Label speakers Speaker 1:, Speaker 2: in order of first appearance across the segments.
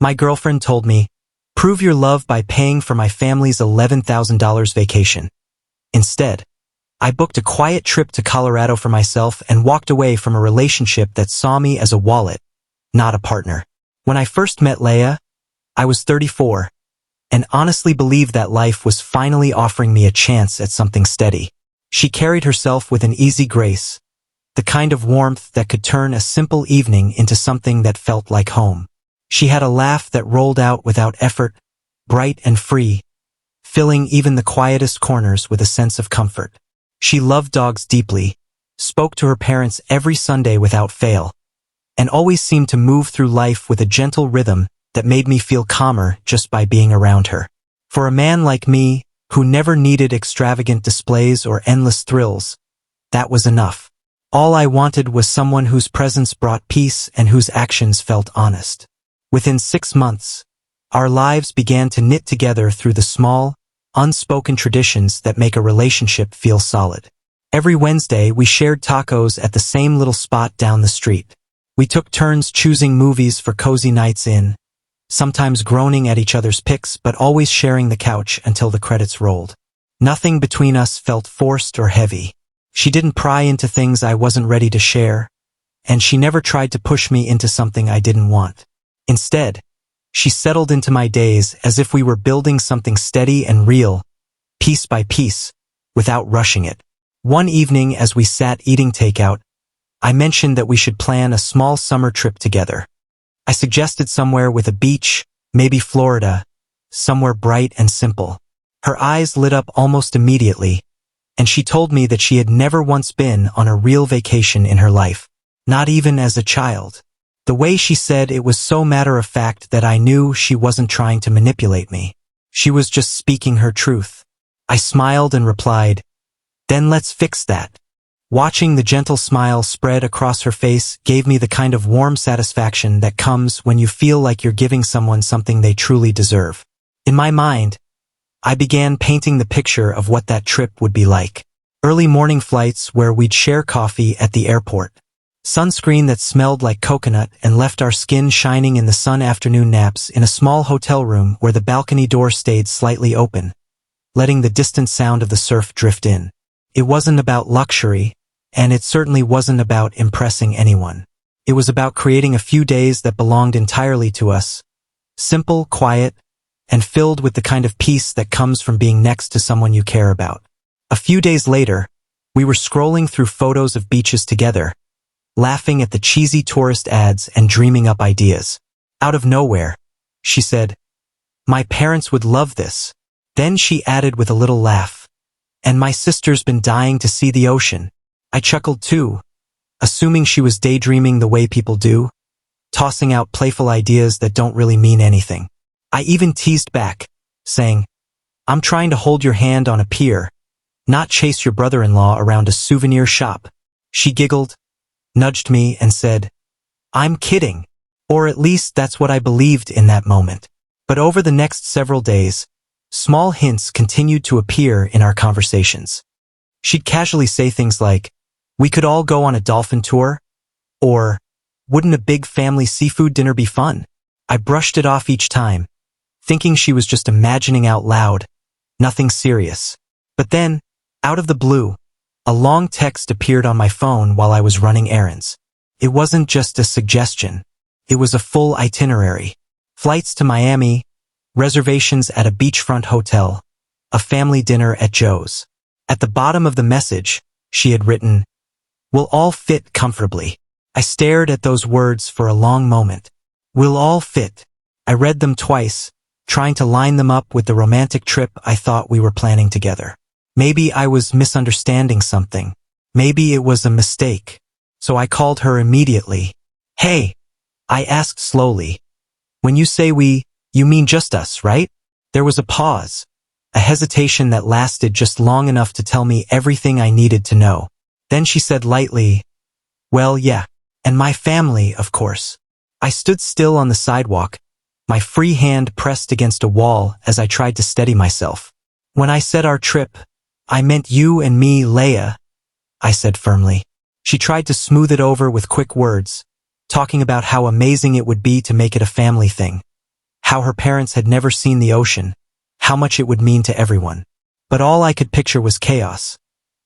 Speaker 1: My girlfriend told me, prove your love by paying for my family's $11,000 vacation. Instead, I booked a quiet trip to Colorado for myself and walked away from a relationship that saw me as a wallet, not a partner. When I first met Leia, I was 34, and honestly believed that life was finally offering me a chance at something steady. She carried herself with an easy grace, the kind of warmth that could turn a simple evening into something that felt like home. She had a laugh that rolled out without effort, bright and free, filling even the quietest corners with a sense of comfort. She loved dogs deeply, spoke to her parents every Sunday without fail, and always seemed to move through life with a gentle rhythm that made me feel calmer just by being around her. For a man like me, who never needed extravagant displays or endless thrills, that was enough. All I wanted was someone whose presence brought peace and whose actions felt honest. Within 6 months, our lives began to knit together through the small, unspoken traditions that make a relationship feel solid. Every Wednesday, we shared tacos at the same little spot down the street. We took turns choosing movies for cozy nights in, sometimes groaning at each other's picks but always sharing the couch until the credits rolled. Nothing between us felt forced or heavy. She didn't pry into things I wasn't ready to share, and she never tried to push me into something I didn't want. Instead, she settled into my days as if we were building something steady and real, piece by piece, without rushing it. One evening as we sat eating takeout, I mentioned that we should plan a small summer trip together. I suggested somewhere with a beach, maybe Florida, somewhere bright and simple. Her eyes lit up almost immediately, and she told me that she had never once been on a real vacation in her life, not even as a child. The way she said it was so matter-of-fact that I knew she wasn't trying to manipulate me. She was just speaking her truth. I smiled and replied, "Then let's fix that." Watching the gentle smile spread across her face gave me the kind of warm satisfaction that comes when you feel like you're giving someone something they truly deserve. In my mind, I began painting the picture of what that trip would be like. Early morning flights where we'd share coffee at the airport. Sunscreen that smelled like coconut and left our skin shining in the sun. Afternoon naps in a small hotel room where the balcony door stayed slightly open, letting the distant sound of the surf drift in. It wasn't about luxury, and it certainly wasn't about impressing anyone. It was about creating a few days that belonged entirely to us, simple, quiet, and filled with the kind of peace that comes from being next to someone you care about. A few days later, we were scrolling through photos of beaches together, laughing at the cheesy tourist ads and dreaming up ideas. Out of nowhere, she said, "My parents would love this." Then she added with a little laugh, "And my sister's been dying to see the ocean." I chuckled too, assuming she was daydreaming the way people do, tossing out playful ideas that don't really mean anything. I even teased back, saying, "I'm trying to hold your hand on a pier, not chase your brother-in-law around a souvenir shop." She giggled, nudged me, and said, "I'm kidding." Or at least that's what I believed in that moment. But over the next several days, small hints continued to appear in our conversations. She'd casually say things like, "We could all go on a dolphin tour," or "Wouldn't a big family seafood dinner be fun?" I brushed it off each time, thinking she was just imagining out loud, nothing serious. But then, out of the blue, a long text appeared on my phone while I was running errands. It wasn't just a suggestion. It was a full itinerary. Flights to Miami, reservations at a beachfront hotel, a family dinner at Joe's. At the bottom of the message, she had written, "We'll all fit comfortably." I stared at those words for a long moment. "We'll all fit." I read them twice, trying to line them up with the romantic trip I thought we were planning together. Maybe I was misunderstanding something. Maybe it was a mistake. So I called her immediately. "Hey," I asked slowly. "When you say we, you mean just us, right?" There was a pause, a hesitation that lasted just long enough to tell me everything I needed to know. Then she said lightly, "Well, yeah, and my family, of course." I stood still on the sidewalk, my free hand pressed against a wall as I tried to steady myself. "When I said our trip, I meant you and me, Leia," I said firmly. She tried to smooth it over with quick words, talking about how amazing it would be to make it a family thing. how her parents had never seen the ocean, how much it would mean to everyone. But all I could picture was chaos.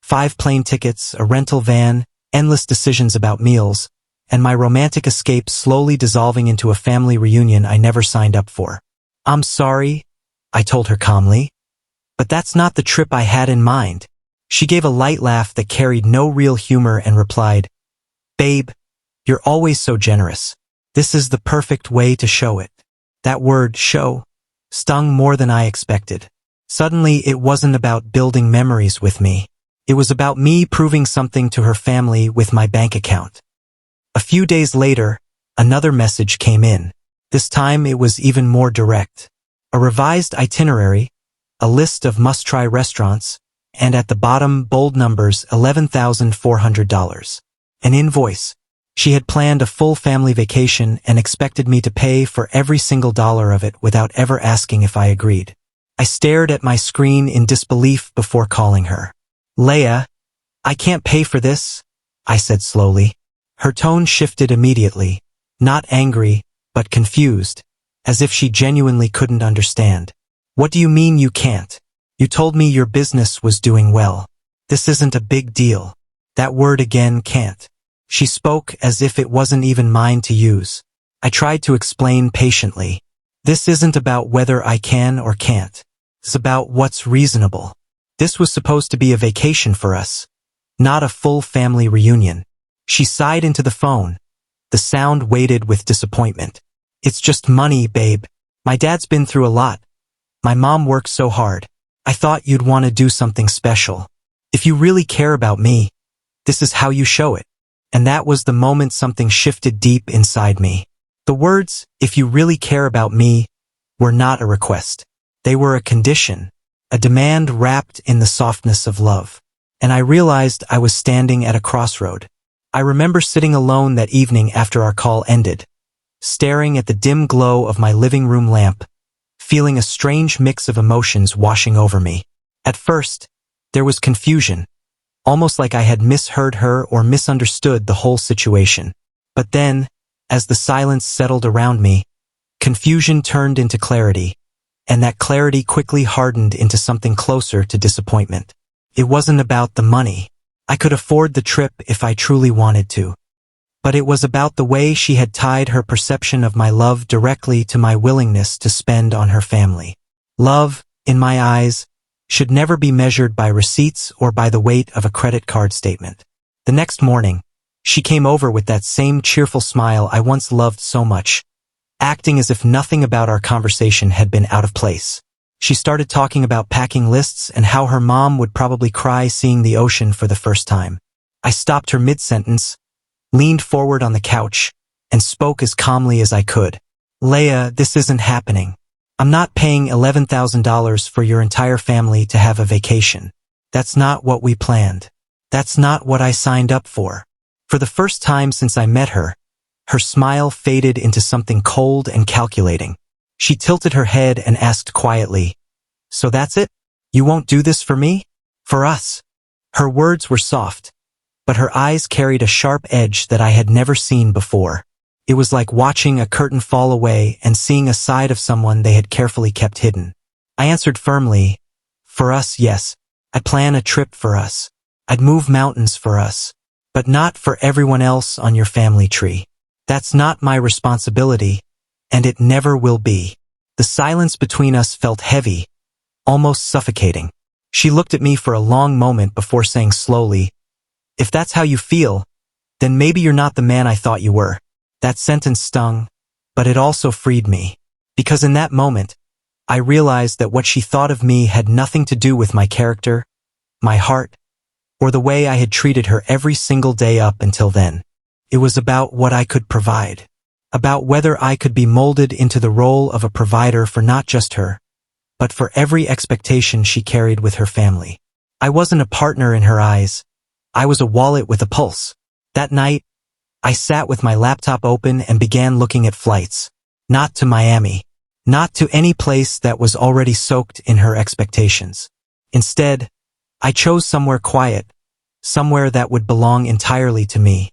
Speaker 1: 5 plane tickets, a rental van, endless decisions about meals, and my romantic escape slowly dissolving into a family reunion I never signed up for. "I'm sorry," I told her calmly, "but that's not the trip I had in mind." She gave a light laugh that carried no real humor and replied, "Babe, you're always so generous. This is the perfect way to show it." That word, show, stung more than I expected. Suddenly, it wasn't about building memories with me. It was about me proving something to her family with my bank account. A few days later, another message came in. This time it was even more direct. A revised itinerary, a list of must-try restaurants, and at the bottom, bold numbers, $11,400. An invoice. She had planned a full family vacation and expected me to pay for every single dollar of it without ever asking if I agreed. I stared at my screen in disbelief before calling her. "Leia, I can't pay for this," I said slowly. Her tone shifted immediately, not angry, but confused, as if she genuinely couldn't understand. "What do you mean you can't? You told me your business was doing well. This isn't a big deal." That word again, can't. She spoke as if it wasn't even mine to use. I tried to explain patiently. "This isn't about whether I can or can't. It's about what's reasonable. This was supposed to be a vacation for us, not a full family reunion." She sighed into the phone. The sound weighted with disappointment. "It's just money, babe. My dad's been through a lot. My mom works so hard. I thought you'd want to do something special. If you really care about me, this is how you show it." And that was the moment something shifted deep inside me. The words, "if you really care about me," were not a request. They were a condition, a demand wrapped in the softness of love. And I realized I was standing at a crossroad. I remember sitting alone that evening after our call ended, staring at the dim glow of my living room lamp, feeling a strange mix of emotions washing over me. At first, there was confusion, almost like I had misheard her or misunderstood the whole situation. But then, as the silence settled around me, confusion turned into clarity, and that clarity quickly hardened into something closer to disappointment. It wasn't about the money. I could afford the trip if I truly wanted to. But it was about the way she had tied her perception of my love directly to my willingness to spend on her family. Love, in my eyes, should never be measured by receipts or by the weight of a credit card statement. The next morning, she came over with that same cheerful smile I once loved so much, acting as if nothing about our conversation had been out of place. She started talking about packing lists and how her mom would probably cry seeing the ocean for the first time. I stopped her mid-sentence, leaned forward on the couch, and spoke as calmly as I could. "Leia, this isn't happening. I'm not paying $11,000 for your entire family to have a vacation. That's not what we planned. That's not what I signed up for." For the first time since I met her, her smile faded into something cold and calculating. She tilted her head and asked quietly, "So that's it? You won't do this for me? For us?" Her words were soft, but her eyes carried a sharp edge that I had never seen before. It was like watching a curtain fall away and seeing a side of someone they had carefully kept hidden. I answered firmly, "For us, yes. I'd plan a trip for us. I'd move mountains for us. But not for everyone else on your family tree. That's not my responsibility, and it never will be." The silence between us felt heavy, almost suffocating. She looked at me for a long moment before saying slowly, "If that's how you feel, then maybe you're not the man I thought you were." That sentence stung, but it also freed me. Because in that moment, I realized that what she thought of me had nothing to do with my character, my heart, or the way I had treated her every single day up until then. It was about what I could provide. About whether I could be molded into the role of a provider for not just her, but for every expectation she carried with her family. I wasn't a partner in her eyes. I was a wallet with a pulse. That night, I sat with my laptop open and began looking at flights. Not to Miami. Not to any place that was already soaked in her expectations. Instead, I chose somewhere quiet, somewhere that would belong entirely to me.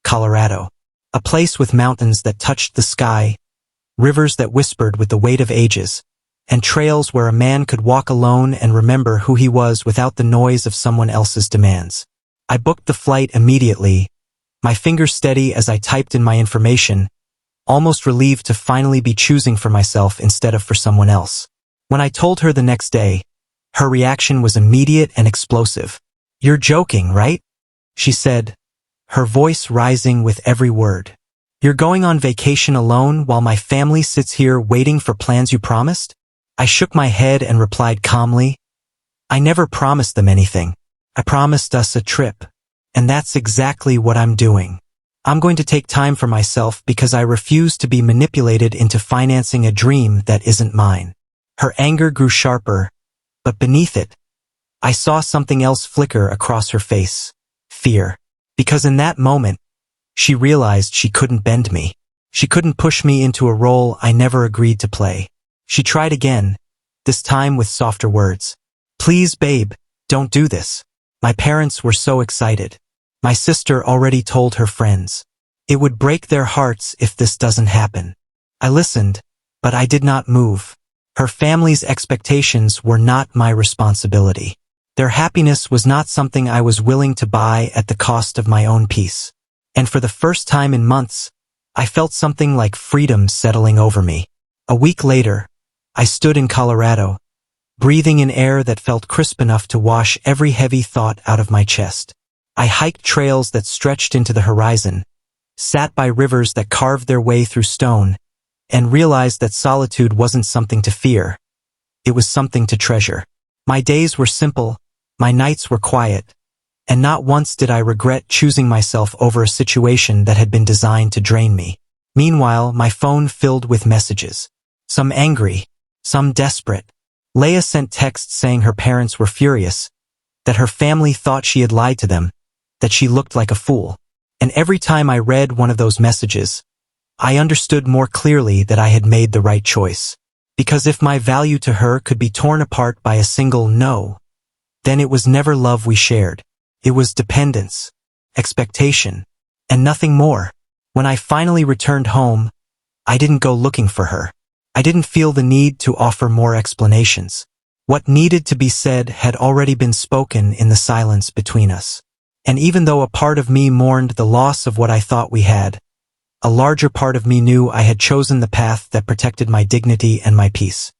Speaker 1: Colorado. A place with mountains that touched the sky, rivers that whispered with the weight of ages, and trails where a man could walk alone and remember who he was without the noise of someone else's demands. I booked the flight immediately, my fingers steady as I typed in my information, almost relieved to finally be choosing for myself instead of for someone else. When I told her the next day, her reaction was immediate and explosive. "You're joking, right?" she said, her voice rising with every word. "You're going on vacation alone while my family sits here waiting for plans you promised?" I shook my head and replied calmly, "I never promised them anything. I promised us a trip. And that's exactly what I'm doing. I'm going to take time for myself because I refuse to be manipulated into financing a dream that isn't mine." Her anger grew sharper, but beneath it, I saw something else flicker across her face. Fear. Because in that moment, she realized she couldn't bend me. She couldn't push me into a role I never agreed to play. She tried again, this time with softer words. "Please, babe, don't do this." My parents were so excited. My sister already told her friends. It would break their hearts if this doesn't happen. I listened, but I did not move. Her family's expectations were not my responsibility. Their happiness was not something I was willing to buy at the cost of my own peace. And for the first time in months, I felt something like freedom settling over me. A week later, I stood in Colorado, breathing in air that felt crisp enough to wash every heavy thought out of my chest. I hiked trails that stretched into the horizon, sat by rivers that carved their way through stone, and realized that solitude wasn't something to fear. It was something to treasure. My days were simple, my nights were quiet, and not once did I regret choosing myself over a situation that had been designed to drain me. Meanwhile, my phone filled with messages. Some angry, some desperate. Leia sent texts saying her parents were furious, that her family thought she had lied to them, that she looked like a fool. And every time I read one of those messages, I understood more clearly that I had made the right choice. Because if my value to her could be torn apart by a single no, then it was never love we shared. It was dependence, expectation, and nothing more. When I finally returned home, I didn't go looking for her. I didn't feel the need to offer more explanations. What needed to be said had already been spoken in the silence between us. And even though a part of me mourned the loss of what I thought we had, a larger part of me knew I had chosen the path that protected my dignity and my peace.